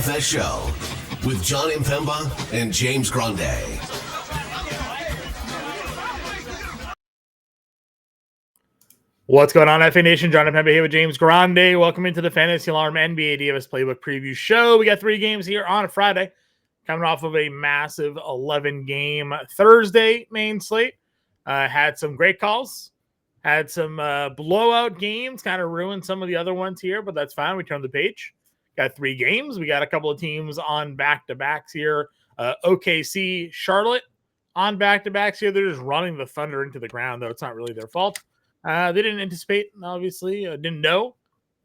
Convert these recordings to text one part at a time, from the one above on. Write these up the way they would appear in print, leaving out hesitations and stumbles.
DFS show with John Impemba and James Grande. What's going on, FA Nation? John Impemba here with James Grande. Welcome into the Fantasy Alarm NBA DFS Playbook Preview Show. We got 3 games here on a Friday, coming off of a massive 11-game Thursday main slate. Had some great calls. Had some blowout games, kind of ruined some of the other ones here, but that's fine. We turned the page. Got 3 games. We got a couple of teams on back-to-backs here. OKC, Charlotte on back-to-backs here. They're just running the Thunder into the ground, though. It's not really their fault. They didn't anticipate, obviously. Didn't know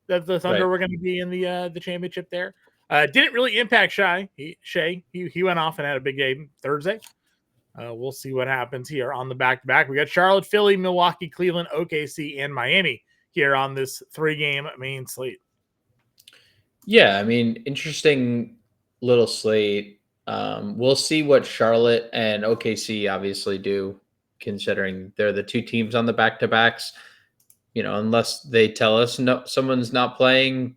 that the Thunder were going to be in the championship there. Didn't really impact Shai. He went off and had a big game Thursday. We'll see what happens here on the back-to-back. We got Charlotte, Philly, Milwaukee, Cleveland, OKC, and Miami here on this 3-game main slate. Yeah, I mean, interesting little slate. We'll see what Charlotte and OKC obviously do, considering they're the 2 teams on the back-to-backs. You know, unless they tell us someone's not playing,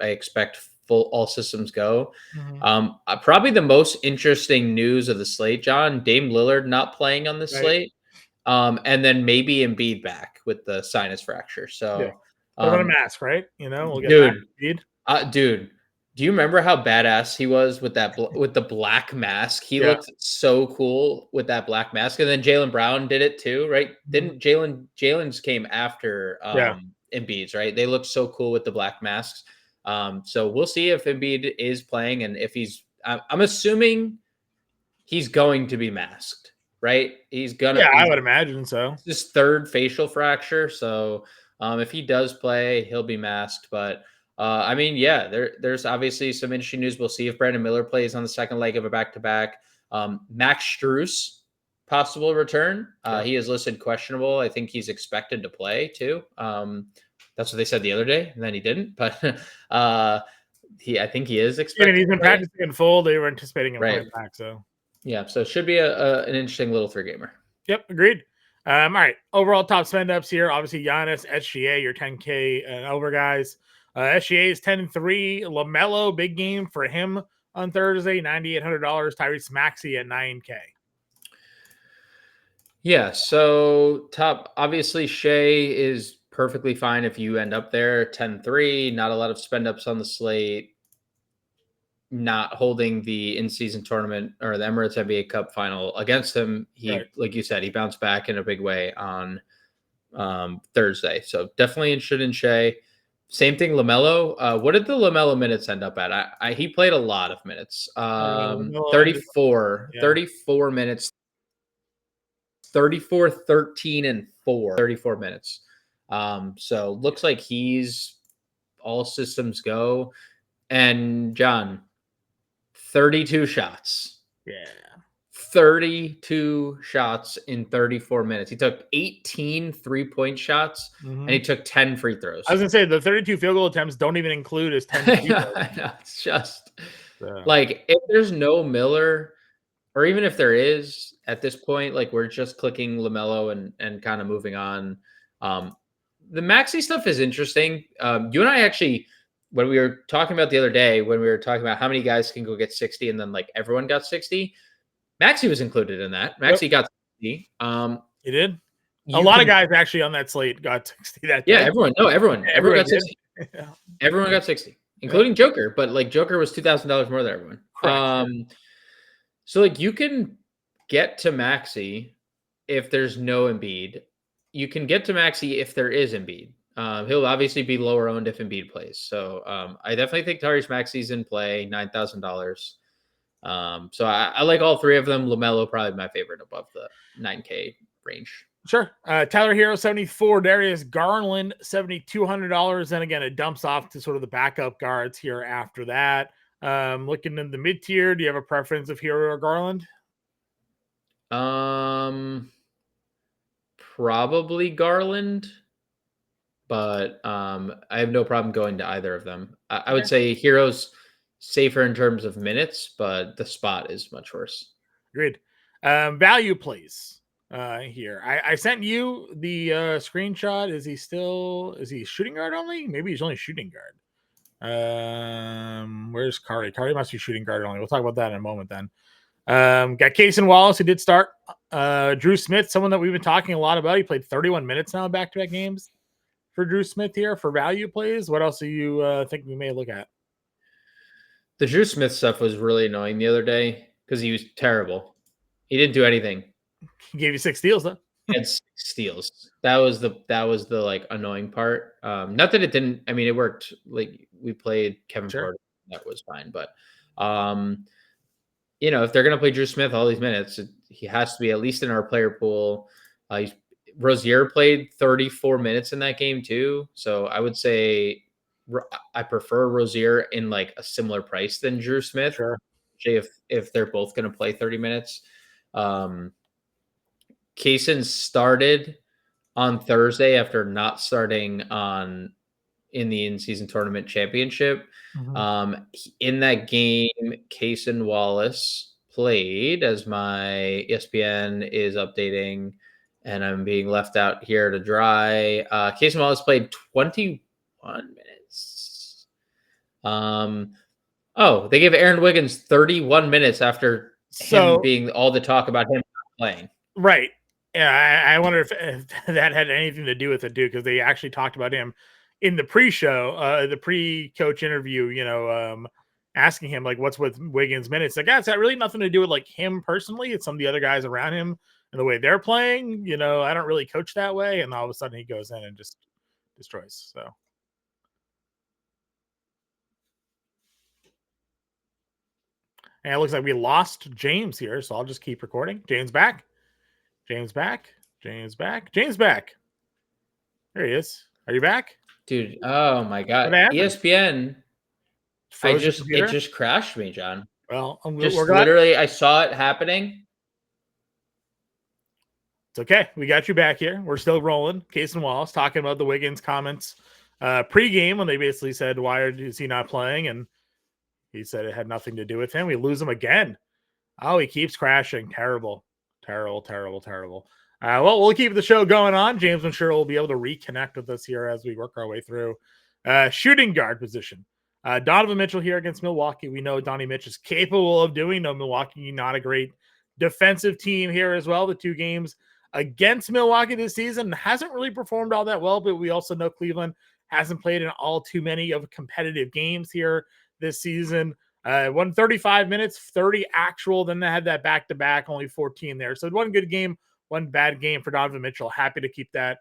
I expect all systems go. Mm-hmm. Probably the most interesting news of the slate, John, Dame Lillard not playing on the slate. And then maybe Embiid back with the sinus fracture. So yeah. What about a mask, right? You know, we'll get dude, dude, do you remember how badass he was with that with the black mask? He looked so cool with that black mask. And then Jaylen Brown did it too, right? Didn't Jalen's came after Embiid's, right? They looked so cool with the black masks. So we'll see if Embiid is playing, and if he's I'm assuming he's going to be masked, right? He's gonna I would imagine so. It's his 3rd facial fracture. So if he does play, he'll be masked. But I mean, yeah, there's obviously some interesting news. We'll see if Brandon Miller plays on the second leg of a back-to-back. Max Strus, possible return. He is listed questionable. I think he's expected to play too. That's what they said the other day, and then he didn't. But I think he is expected. And he's been practicing in full. They were anticipating him playing back. So yeah, so it should be an interesting little 3-gamer. Yep, agreed. All right, overall top spend ups here. Obviously, Giannis, SGA, your 10K and over guys. SGA is 10-3. LaMelo, big game for him on Thursday, $9,800. Tyrese Maxey at 9K. Yeah, so top, obviously, Shea is perfectly fine if you end up there. 10-3, not a lot of spend ups on the slate. Not holding the in-season tournament or the Emirates NBA Cup final against him. He, like you said, he bounced back in a big way on Thursday. So definitely interested in Shea. Same thing, LaMelo. What did the LaMelo minutes end up at? He played a lot of minutes. 34 minutes. 34, 13, and 4. 34 minutes. So looks like he's all systems go. And John, 32 shots. Yeah. 32 shots in 34 minutes. He took 18 3-point shots, and he took 10 free throws. I was going to say, the 32 field goal attempts don't even include his 10 free throws. I know, it's just like, if there's no Miller, or even if there is at this point, like, we're just clicking LaMelo and kind of moving on. The Maxey stuff is interesting. You and I actually, when we were talking about the other day, when we were talking about how many guys can go get 60 and then like everyone got 60, Maxey was included in that. Maxey got 60. He did. A lot of guys actually on that slate got 60 that day. Yeah, everyone got 60. Everyone got 60, including Joker, but like Joker was $2,000 more than everyone. So like you can get to Maxey if there's no Embiid. You can get to Maxey if there is Embiid. He'll obviously be lower owned if Embiid plays. So I definitely think Tyrese Maxey's in play, $9,000. So I like all 3 of them. LaMelo probably my favorite above the 9K range. Sure. Tyler Hero, 74. Darius Garland, $7,200. Then again, it dumps off to sort of the backup guards here after that. Looking in the mid tier, do you have a preference of Hero or Garland? Probably Garland, but I have no problem going to either of them. I would say Hero's safer in terms of minutes, but the spot is much worse. Agreed. Value plays here. I sent you the screenshot. Is he shooting guard only? Maybe he's only shooting guard. Where's Curry? Curry must be shooting guard only. We'll talk about that in a moment then. Got Casey Wallace, who did start. Drew Smith, someone that we've been talking a lot about. He played 31 minutes now in back-to-back games for Drew Smith here for value plays. What else do you think we may look at? The Drew Smith stuff was really annoying the other day because he was terrible. He didn't do anything. He gave you 6 steals though. He had 6 steals. That was the like annoying part. Not that it didn't. I mean, it worked. Like we played Kevin Sure. Porter, that was fine. But if they're gonna play Drew Smith all these minutes, he has to be at least in our player pool. Rozier played 34 minutes in that game too, so I would say I prefer Rozier in like a similar price than Drew Smith. Sure. If they're both going to play 30 minutes. Kaysen started on Thursday after not starting in the in-season tournament championship. Mm-hmm. In that game, Kaysen Wallace played, as my ESPN is updating, and I'm being left out here to dry. Kaysen Wallace played 21 minutes. They gave Aaron Wiggins 31 minutes after him being all the talk about him playing. Right. Yeah, I wonder if that had anything to do with it, too, because they actually talked about him in the pre-show, the pre-coach interview, asking him, like, what's with Wiggins' minutes? Like, it's got really nothing to do with, like, him personally. It's some of the other guys around him and the way they're playing. I don't really coach that way. And all of a sudden he goes in and just destroys. So. And it looks like we lost James here, so I'll just keep recording. James back. James back. James back. James back. There he is. Are you back? Dude, oh my God. ESPN. It just crashed me, John. Well, literally, I saw it happening. It's okay. We got you back here. We're still rolling. Kaysen Wallace talking about the Wiggins comments pre-game when they basically said, why is he not playing? And he said it had nothing to do with him. We lose him again. Oh, he keeps crashing. Terrible. Well, we'll keep the show going on. James, I'm sure, will be able to reconnect with us here as we work our way through shooting guard position. Donovan Mitchell here against Milwaukee. We know Donnie Mitch is capable of doing. No, Milwaukee, not a great defensive team here as well. The 2 games against Milwaukee this season hasn't really performed all that well, but we also know Cleveland hasn't played in all too many of competitive games here this season. 135 minutes, 30 actual. Then they had that back-to-back, only 14 there. So one good game, one bad game for Donovan Mitchell. Happy to keep that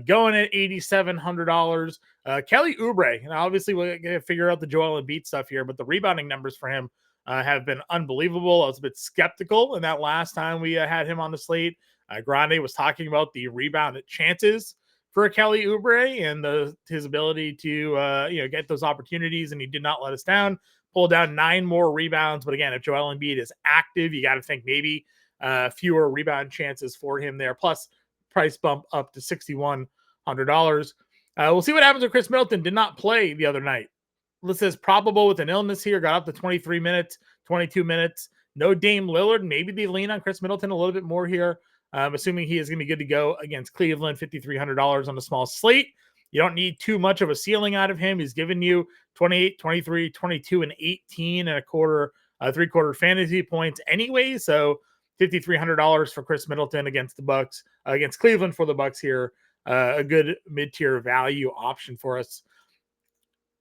going at $8,700. Kelly Oubre, and obviously we're going to figure out the Joel Embiid stuff here, but the rebounding numbers for him have been unbelievable. I was a bit skeptical in that last time we had him on the slate. Grande was talking about the rebound chances for Kelly Oubre and his ability to get those opportunities, and he did not let us down. Pulled down 9 more rebounds, but again, if Joel Embiid is active, you got to think maybe fewer rebound chances for him there. Plus, price bump up to $6,100. We'll see what happens with Chris Middleton. Did not play the other night. This is probable with an illness here. Got up to 23 minutes, 22 minutes. No Dame Lillard. Maybe they lean on Chris Middleton a little bit more here. Assuming he is going to be good to go against Cleveland, $5,300 on the small slate. You don't need too much of a ceiling out of him. He's given you 28, 23, 22, and 18 and a quarter, 3/4 fantasy points anyway. So $5,300 for Chris Middleton against the Bucks, against Cleveland for the Bucks here. A good mid-tier value option for us.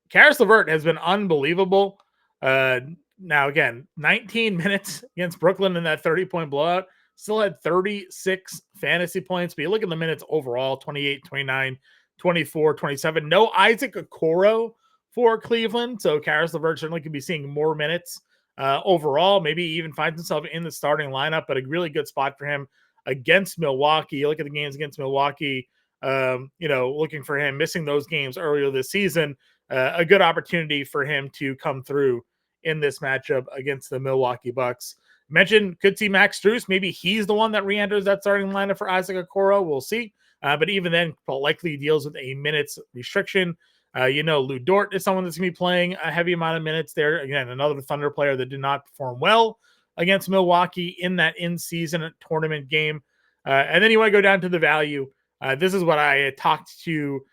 Karis LeVert has been unbelievable. Now, again, 19 minutes against Brooklyn in that 30-point blowout. Still had 36 fantasy points. But you look at the minutes overall, 28, 29, 24, 27. No Isaac Okoro for Cleveland. So Karis LeVert certainly could be seeing more minutes overall. Maybe even finds himself in the starting lineup, but a really good spot for him against Milwaukee. You look at the games against Milwaukee, looking for him, missing those games earlier this season. A good opportunity for him to come through in this matchup against the Milwaukee Bucks. Mentioned, could see Max Strus. Maybe he's the one that re-enters that starting lineup for Isaac Okoro. We'll see. But even then, likely deals with a minutes restriction. Lou Dort is someone that's going to be playing a heavy amount of minutes there. Again, another Thunder player that did not perform well against Milwaukee in that in-season tournament game. And then you want to go down to the value. This is what I talked to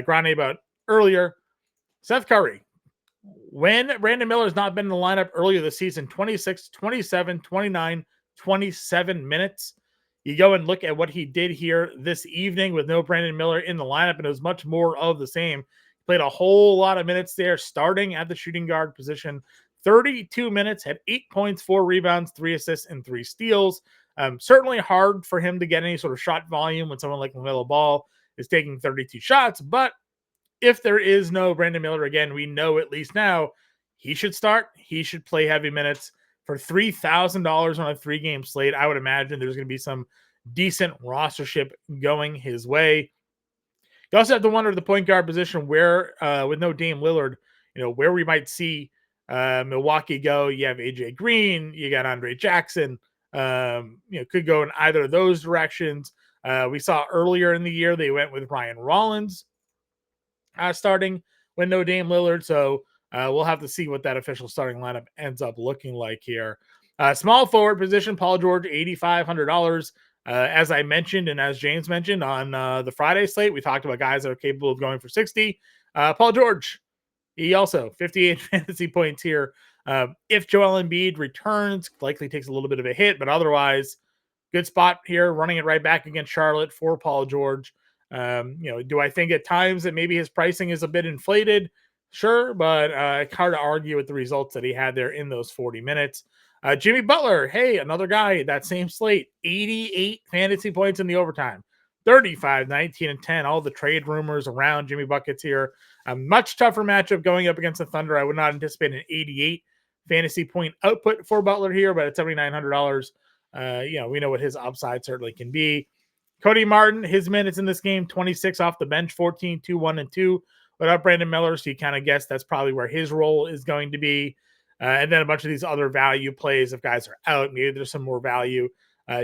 Grande about earlier. Seth Curry, when Brandon Miller has not been in the lineup earlier this season, 26, 27, 29, 27 minutes. You go and look at what he did here this evening with no Brandon Miller in the lineup, and it was much more of the same. Played a whole lot of minutes there, starting at the shooting guard position. 32 minutes, had 8 points, 4 rebounds, 3 assists, and 3 steals. Certainly hard for him to get any sort of shot volume when someone like LaMelo Ball is taking 32 shots, but if there is no Brandon Miller, again, we know at least now he should start. He should play heavy minutes for $3,000 on a 3-game slate. I would imagine there's going to be some decent rostership going his way. You also have to wonder the point guard position where, with no Dame Lillard, where we might see Milwaukee go. You have AJ Green, you got Andre Jackson. Could go in either of those directions. We saw earlier in the year they went with Ryan Rollins starting when no Dame Lillard. So we'll have to see what that official starting lineup ends up looking like here. Small forward position, Paul George, $8,500. As I mentioned, and as James mentioned on the Friday slate, we talked about guys that are capable of going for 60. Paul George, he also 58 fantasy points here. If Joel Embiid returns, likely takes a little bit of a hit, but otherwise, good spot here, running it right back against Charlotte for Paul George. Do I think at times that maybe his pricing is a bit inflated? Sure, but it's hard to argue with the results that he had there in those 40 minutes. Jimmy Butler, hey, another guy, that same slate, 88 fantasy points in the overtime, 35, 19, and 10. All the trade rumors around Jimmy Buckets here. A much tougher matchup going up against the Thunder. I would not anticipate an 88 fantasy point output for Butler here, but at $7,900, we know what his upside certainly can be. Cody Martin, his minutes in this game, 26 off the bench, 14, 2, 1, and 2. Without Brandon Miller, so you kind of guess that's probably where his role is going to be. And then a bunch of these other value plays if guys are out. Maybe there's some more value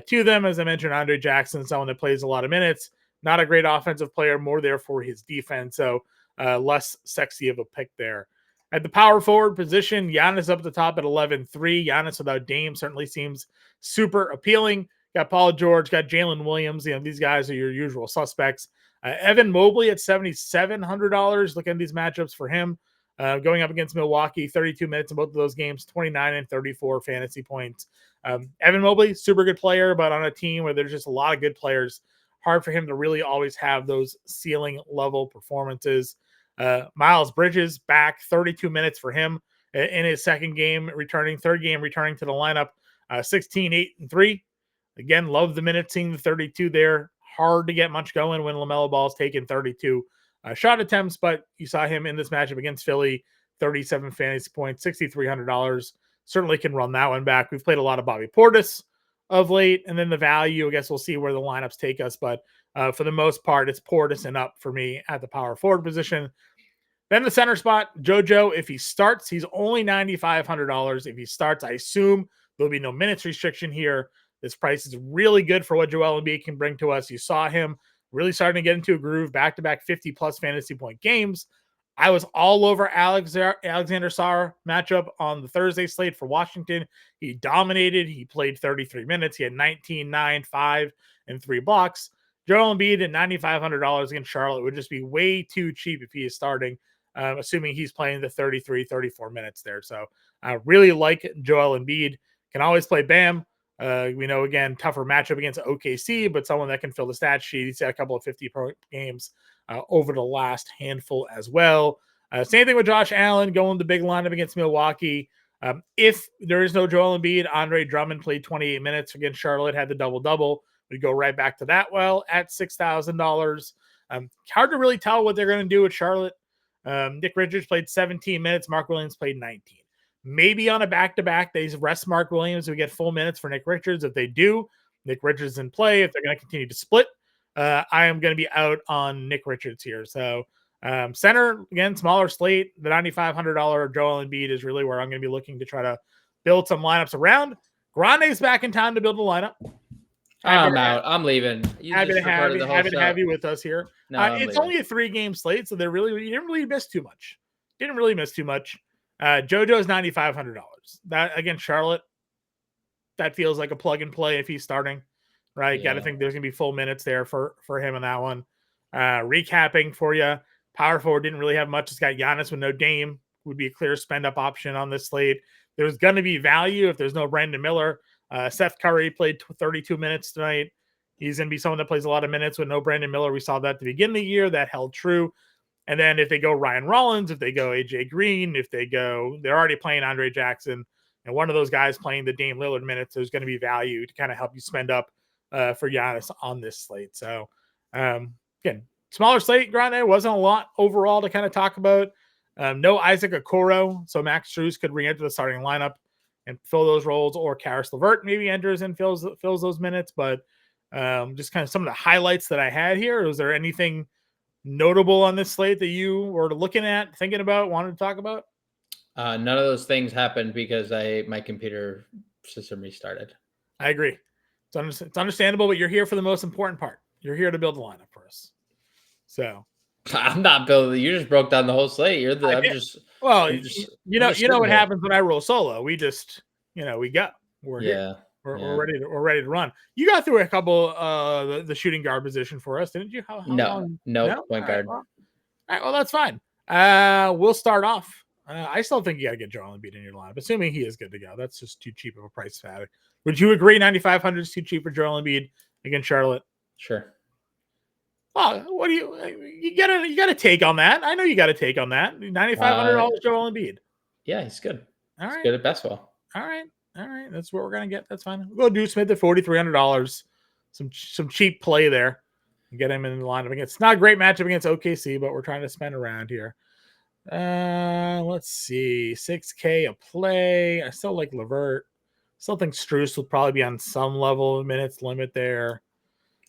to them. As I mentioned, Andre Jackson, someone that plays a lot of minutes. Not a great offensive player, more there for his defense. So less sexy of a pick there. At the power forward position, Giannis up at the top at 11-3. Giannis without Dame certainly seems super appealing. Got Paul George, got Jalen Williams. These guys are your usual suspects. Evan Mobley at $7,700. Look at these matchups for him. Going up against Milwaukee, 32 minutes in both of those games, 29 and 34 fantasy points. Evan Mobley, super good player, but on a team where there's just a lot of good players, hard for him to really always have those ceiling level performances. Miles Bridges back, 32 minutes for him in his second game returning, third game returning to the lineup, 16, 8, and 3. Again, love the minutes, seeing the 32 there. Hard to get much going when LaMelo Ball's taking 32 shot attempts, but you saw him in this matchup against Philly, 37 fantasy points, $6,300. Certainly can run that one back. We've played a lot of Bobby Portis of late, and then the value, I guess we'll see where the lineups take us, but for the most part, it's Portis and up for me at the power forward position. Then the center spot, JoJo, if he starts, he's only $9,500. If he starts, I assume there'll be no minutes restriction here. This price is really good for what Joel Embiid can bring to us. You saw him really starting to get into a groove, back-to-back 50-plus fantasy point games. I was all over Alexander Sarr matchup on the Thursday slate for Washington. He dominated. He played 33 minutes. He had 19, 9, 5, and 3 blocks. Joel Embiid at $9,500 against Charlotte would just be way too cheap if he is starting, assuming he's playing the 33, 34 minutes there. So I really like Joel Embiid. Can always play Bam. We know, again, tougher matchup against OKC, but someone that can fill the stat sheet. He's had a couple of 50-point games over the last handful as well. Same thing with Josh Allen going the big lineup against Milwaukee. If there is no Joel Embiid, Andre Drummond played 28 minutes against Charlotte, had the double-double. We go right back to that well at $6,000. Hard to really tell what they're going to do with Charlotte. Nick Richards played 17 minutes. Mark Williams played 19. Maybe on a back-to-back, they rest Mark Williams. We get full minutes for Nick Richards. If they do, Nick Richards in play. If they're going to continue to split, I am going to be out on Nick Richards here. So center, again, smaller slate. The $9,500 Joel Embiid is really where I'm going to be looking to try to build some lineups around. Grande's back in time to build a lineup. I'm out. I'm leaving. Happy to have you with us here. No, it's only a 3-game slate, so you didn't really miss too much. JoJo's $9,500. That against Charlotte, that feels like a plug and play if he's starting, right? Yeah. Got to think there's gonna be full minutes there for him in that one. Recapping for you, power forward didn't really have much. It's got Giannis with no Dame. would be a clear spend up option on this slate. There's going to be value if there's no Brandon Miller. Seth Curry played 32 minutes tonight. He's going to be someone that plays a lot of minutes with no Brandon Miller. We saw that at the beginning of the year. That held true. And then if they go Ryan Rollins, if they go AJ Green, they're already playing Andre Jackson, and one of those guys playing the Dame Lillard minutes, there's going to be value to kind of help you spend up for Giannis on this slate. So again, smaller slate, Grande, wasn't a lot overall to kind of talk about. No Isaac Okoro, so Max Strus could re-enter the starting lineup and fill those roles, or Karis LeVert maybe enters and fills those minutes. But just kind of some of the highlights that I had here. Was there anything notable on this slate that you were looking at, thinking about, wanted to talk about? None of those things happened because my computer system restarted. I agree. It's understandable, but you're here for the most important part. You're here to build a lineup for us. So I'm not building. You just broke down the whole slate. You know what happens when I roll solo. We just, we go. We're here. We're ready to run. You got through a couple the shooting guard position for us, didn't you? How long? No, point guard. All right, well, that's fine. We'll start off. I still think you got to get Joel Embiid in your lineup, assuming he is good to go. That's just too cheap of a price tag. Would you agree 9,500 is too cheap for Joel Embiid against Charlotte? Sure. Well, what do you got to take on that? I know you got to take on that. $9,500 Joel Embiid. Yeah, he's good. All right. He's good at basketball. All right. That's what we're gonna get. That's fine. We'll go do Smith at $4,300. Some cheap play there. Get him in the lineup against. It's not a great matchup against OKC, but we're trying to spend around here. Let's see, $6K a play. I still like LeVert. Still think Strus will probably be on some level of minutes limit there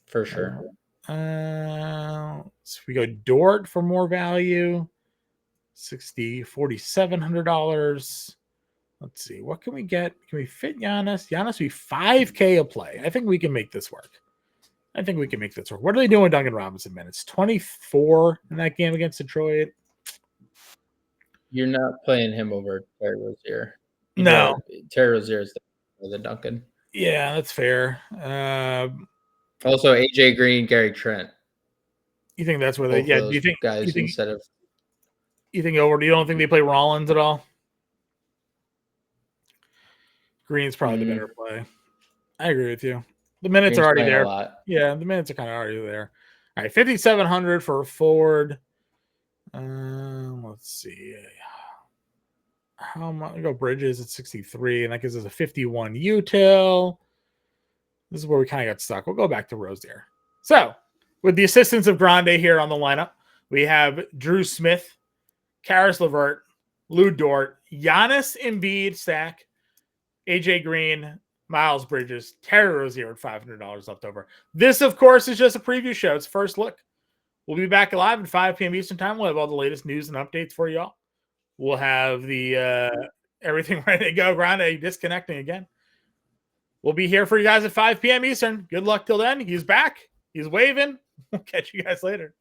for sure. So we go Dort for more value. $4,700. Let's see. What can we get? Can we fit Giannis? Giannis be $5K a play. I think we can make this work. What are they doing with Duncan Robinson minutes? 24 in that game against Detroit. You're not playing him over Terry Rozier. No. Terry Rozier is the Duncan. Yeah, that's fair. Also, AJ Green, Gary Trent. You think that's where they? Yeah. Do you think guys instead of? You think over? You don't think they play Rollins at all? Green's probably the better play. I agree with you. The minutes Green's are already there. Yeah, the minutes are kind of already there. All right, 5,700 for Ford. Let's see. How much? Go Bridges at 63, and that gives us a 51 util. This is where we kind of got stuck. We'll go back to Rozier. So, with the assistance of Grande here on the lineup, we have Drew Smith, Karis LeVert, Lou Dort, Giannis Embiid stack, AJ Green, Miles Bridges, Terry Rozier at $500 left over. This, of course, is just a preview show. It's first look. We'll be back live at 5 p.m. Eastern time. We'll have all the latest news and updates for y'all. We'll have the everything ready to go. Grande disconnecting again. We'll be here for you guys at 5 p.m. Eastern. Good luck till then. He's back. He's waving. We'll catch you guys later.